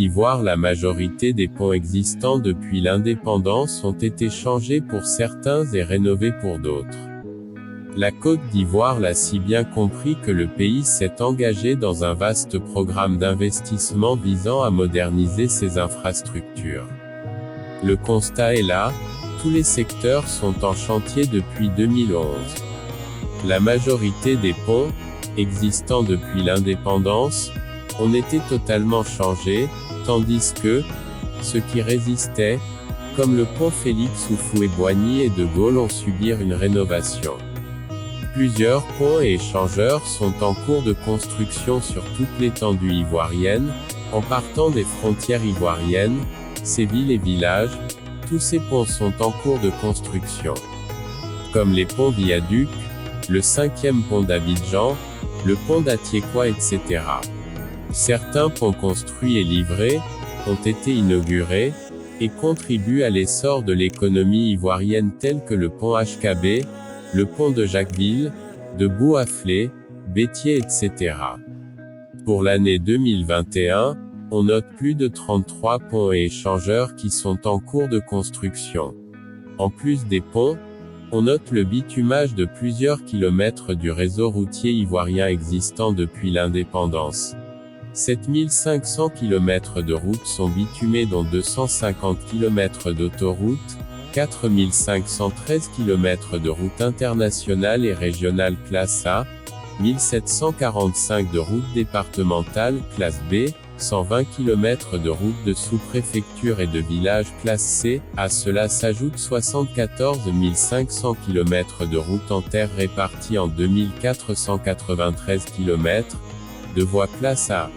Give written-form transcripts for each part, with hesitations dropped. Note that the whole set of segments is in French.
d'Ivoire, la majorité des ponts existants depuis l'indépendance ont été changés pour certains et rénovés pour d'autres. La Côte d'Ivoire l'a si bien compris que le pays s'est engagé dans un vaste programme d'investissement visant à moderniser ses infrastructures. Le constat est là, tous les secteurs sont en chantier depuis 2011. La majorité des ponts, existants depuis l'indépendance, ont été totalement changés, tandis que, ceux qui résistaient, comme le pont Félix Houphouët-Boigny et de Gaulle ont subi une rénovation. Plusieurs ponts et échangeurs sont en cours de construction sur toute l'étendue ivoirienne, en partant des frontières ivoiriennes, ces villes et villages, tous ces ponts sont en cours de construction. Comme les ponts viaducs, le 5e pont d'Abidjan, le pont d'Atiekwa, etc. Certains ponts construits et livrés, ont été inaugurés, et contribuent à l'essor de l'économie ivoirienne tels que le pont HKB, le pont de Jacquesville, de Bouaflé, Béthier, etc. Pour l'année 2021, on note plus de 33 ponts et échangeurs qui sont en cours de construction. En plus des ponts, on note le bitumage de plusieurs kilomètres du réseau routier ivoirien existant depuis l'indépendance. 7500 km de routes sont bitumées dont 250 km d'autoroutes, 4513 km de routes internationales et régionales classe A, 1745 de routes départementales classe B, 120 km de routes de sous-préfecture et de villages classe C, à cela s'ajoutent 74 500 km de routes en terre réparties en 2493 km, de voies classe A,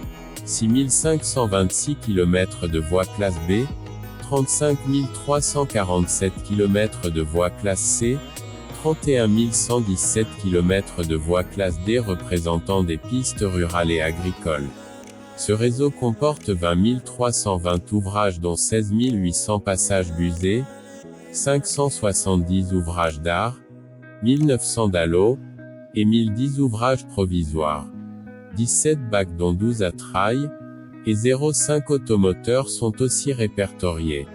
6526 km de voies classe B, 35 347 km de voies classe C, 31 117 km de voies classe D représentant des pistes rurales et agricoles. Ce réseau comporte 20 320 ouvrages dont 16 800 passages busés, 570 ouvrages d'art, 1900 dallos, et 1010 ouvrages provisoires. 17 bacs dont 12 à trailles, et 0,5 automoteurs sont aussi répertoriés.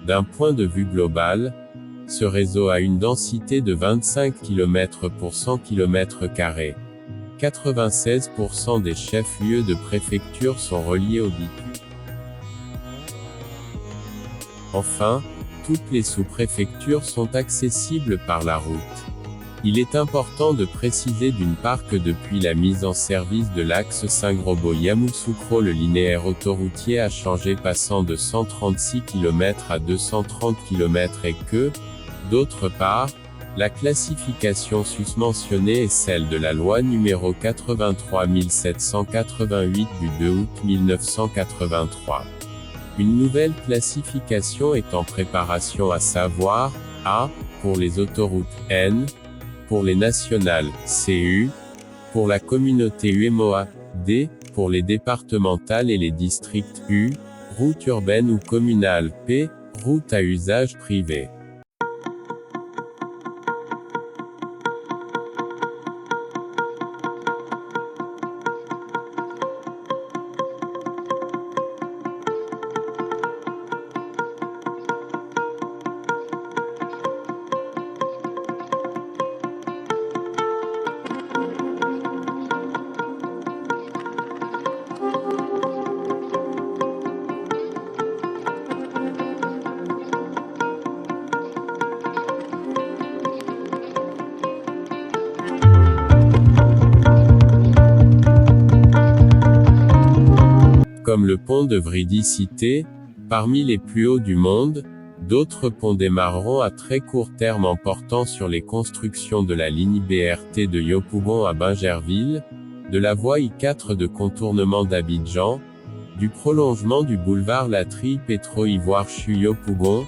D'un point de vue global, ce réseau a une densité de 25 km pour 100 km². 96% des chefs-lieux de préfecture sont reliés au bitume. Enfin, toutes les sous-préfectures sont accessibles par la route. Il est important de préciser d'une part que depuis la mise en service de l'axe Saint-Grobo-Yamoussoukro, le linéaire autoroutier a changé passant de 136 km à 230 km et que, d'autre part, la classification susmentionnée est celle de la loi numéro 83 788 du 2 août 1983. Une nouvelle classification est en préparation, à savoir, A, pour les autoroutes, N, pour les nationales, CU, pour la communauté UMOA, D, pour les départementales et les districts, U, routes urbaines ou communales, P, routes à usage privé. Comme le pont de Vridi cité, parmi les plus hauts du monde, d'autres ponts démarreront à très court terme en portant sur les constructions de la ligne BRT de Yopougon à Bingerville, de la voie I4 de contournement d'Abidjan, du prolongement du boulevard Latry Pétro-Ivoire-Chu-Yopougon,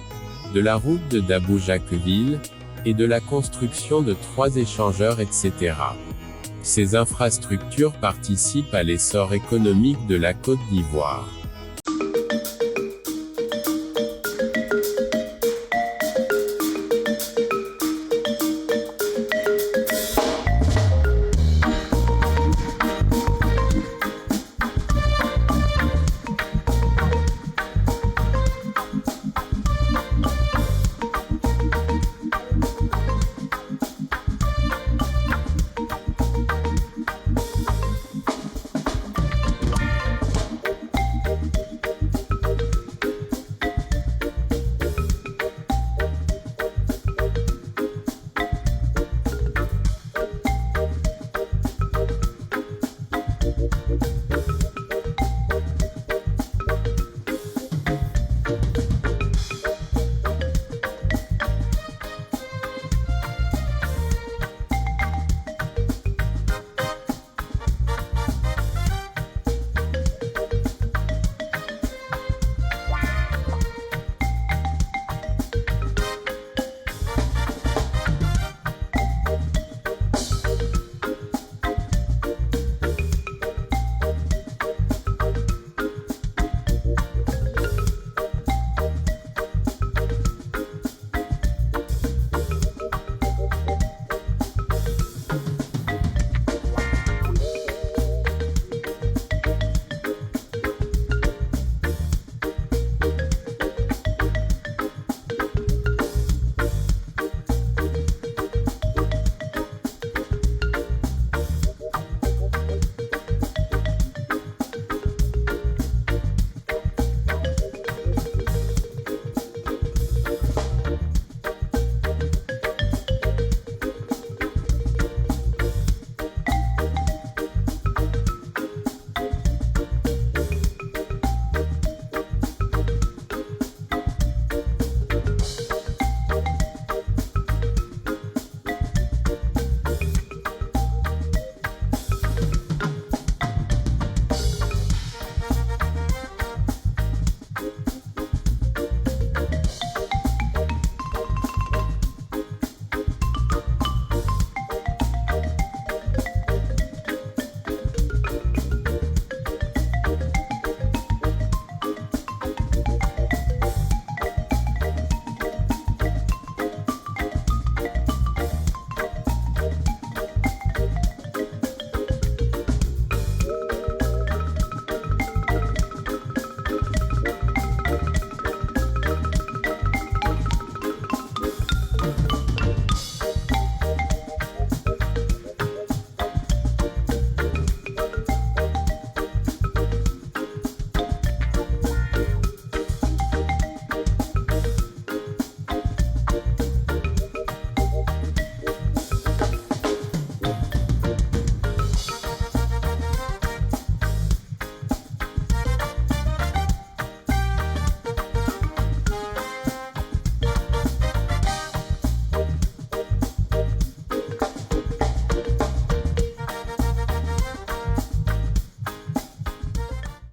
de la route de Dabou-Jacquesville, et de la construction de 3 échangeurs, etc. Ces infrastructures participent à l'essor économique de la Côte d'Ivoire.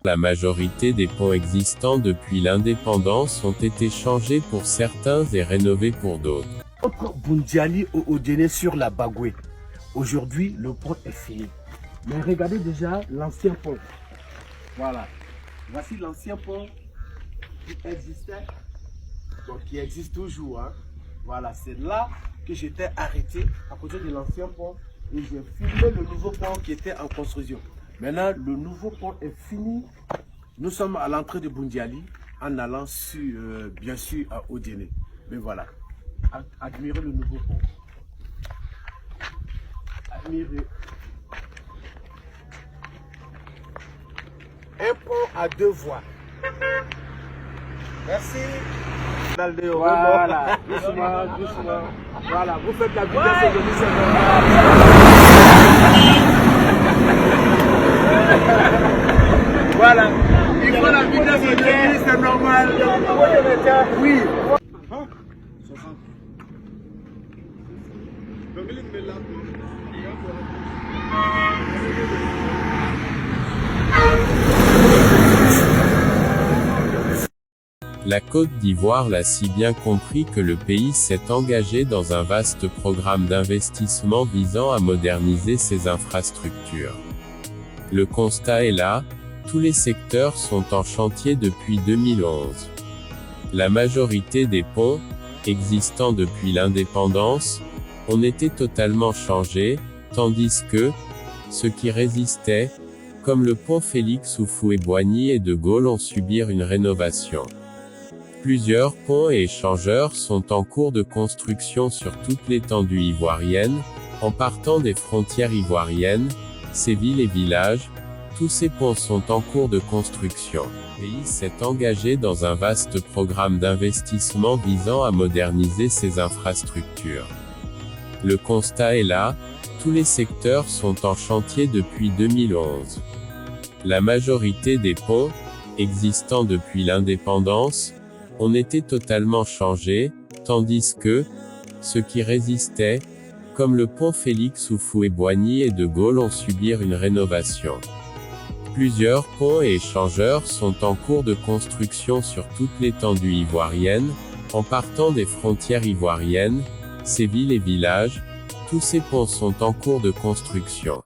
La majorité des ponts existants depuis l'indépendance ont été changés pour certains et rénovés pour d'autres. Entre Boundiali au Odéné sur la Bagoué. Aujourd'hui, le pont est fini. Mais regardez déjà l'ancien pont. Voilà. Voici l'ancien pont qui existait, donc qui existe toujours. Hein. Voilà, c'est là que j'étais arrêté à côté de l'ancien pont et j'ai filmé le nouveau pont qui était en construction. Maintenant, le nouveau pont est fini. Nous sommes à l'entrée de Boundiali en allant sur, bien sûr à Odéné. Mais voilà, admirez le nouveau pont. Admirez. Un pont à deux voies. Merci. Voilà, doucement, doucement. Voilà, vous faites la vitesse de c'est normal. Voilà, il faut la vitesse de c'est normal. Oui. La Côte d'Ivoire l'a si bien compris que le pays s'est engagé dans un vaste programme d'investissement visant à moderniser ses infrastructures. Le constat est là, tous les secteurs sont en chantier depuis 2011. La majorité des ponts, existants depuis l'indépendance, ont été totalement changés, tandis que, ceux qui résistaient, comme le pont Félix Houphouët-Boigny et de Gaulle ont subi une rénovation. Plusieurs ponts et échangeurs sont en cours de construction sur toute l'étendue ivoirienne, en partant des frontières ivoiriennes, ces villes et villages, tous ces ponts sont en cours de construction. Le pays s'est engagé dans un vaste programme d'investissement visant à moderniser ses infrastructures. Le constat est là, tous les secteurs sont en chantier depuis 2011. La majorité des ponts, existants depuis l'indépendance, ont été totalement changés, tandis que, ceux qui résistaient, comme le pont Félix Houphouët-Boigny et de Gaulle ont subi une rénovation. Plusieurs ponts et échangeurs sont en cours de construction sur toute l'étendue ivoirienne, en partant des frontières ivoiriennes, ces villes et villages, tous ces ponts sont en cours de construction.